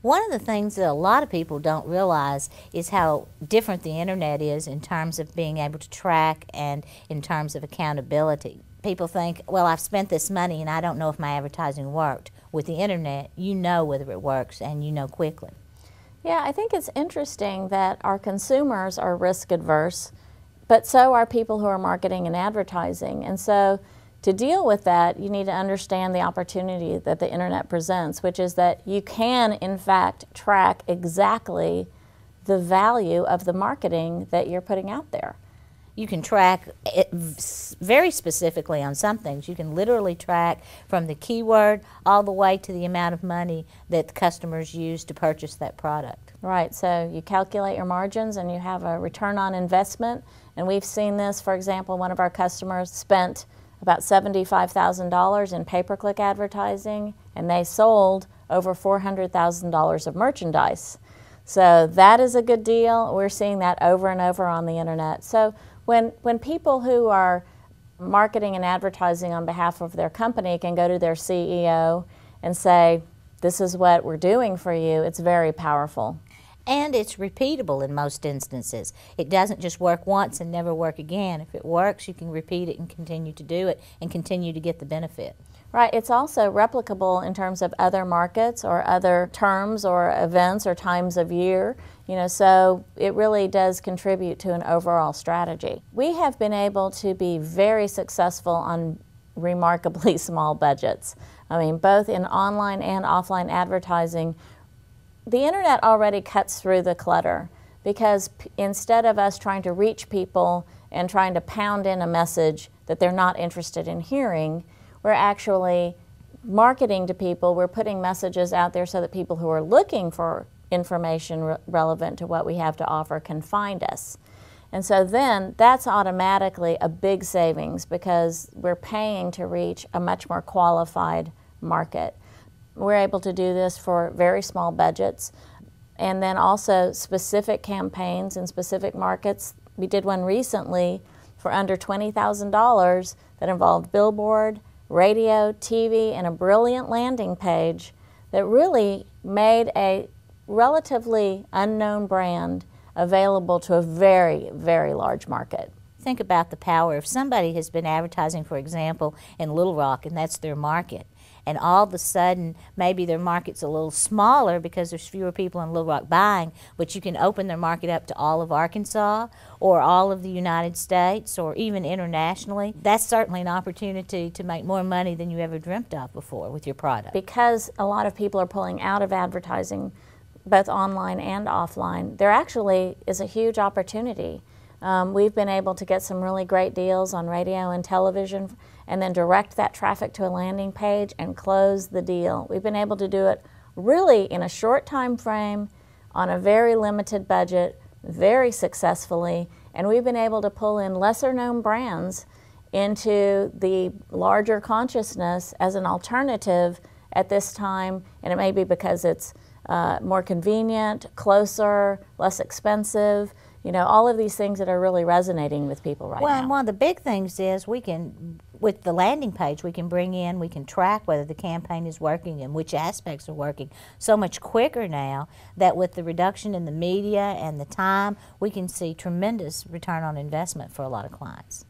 One of the things that a lot of people don't realize is how different the internet is in terms of being able to track and in terms of accountability. People think, well, I've spent this money and I don't know if my advertising worked. With the internet, you know whether it works and you know quickly. Yeah, I think it's interesting that our consumers are risk adverse, but so are people who are marketing and advertising. And so to deal with that, you need to understand the opportunity that the internet presents, which is that you can, in fact, track exactly the value of the marketing that you're putting out there. You can track it very specifically on some things. You can literally track from the keyword all the way to the amount of money that the customers use to purchase that product. Right, so you calculate your margins and you have a return on investment. And we've seen this, for example, one of our customers spent about $75,000 in pay-per-click advertising, and they sold over $400,000 of merchandise. So that is a good deal. We're seeing that over and over on the internet. So when people who are marketing and advertising on behalf of their company can go to their CEO and say, this is what we're doing for you, it's very powerful. And it's repeatable in most instances. It doesn't just work once and never work again. If it works, you can repeat it and continue to do it and continue to get the benefit. Right, it's also replicable in terms of other markets or other terms or events or times of year, so it really does contribute to an overall strategy. We have been able to be very successful on remarkably small budgets. I mean, both in online and offline advertising. The internet already cuts through the clutter because instead of us trying to reach people and trying to pound in a message that they're not interested in hearing, we're actually marketing to people. We're putting messages out there so that people who are looking for information relevant to what we have to offer can find us. And so then that's automatically a big savings because we're paying to reach a much more qualified market. We're able to do this for very small budgets and then also specific campaigns in specific markets. We did one recently for under $20,000 that involved billboard, radio, TV, and a brilliant landing page that really made a relatively unknown brand available to a very, very large market. Think about the power. If somebody has been advertising, for example, in Little Rock, and that's their market, and all of a sudden maybe their market's a little smaller because there's fewer people in Little Rock buying, but you can open their market up to all of Arkansas or all of the United States or even internationally, that's certainly an opportunity to make more money than you ever dreamt of before with your product. Because a lot of people are pulling out of advertising, both online and offline, there actually is a huge opportunity. We've been able to get some really great deals on radio and television and then direct that traffic to a landing page and close the deal. We've been able to do it really in a short time frame on a very limited budget, very successfully, and we've been able to pull in lesser known brands into the larger consciousness as an alternative at this time, and it may be because it's more convenient, closer, less expensive, all of these things that are really resonating with people right now. Well, and one of the big things is we can, with the landing page, we can track whether the campaign is working and which aspects are working so much quicker now that with the reduction in the media and the time, we can see tremendous return on investment for a lot of clients.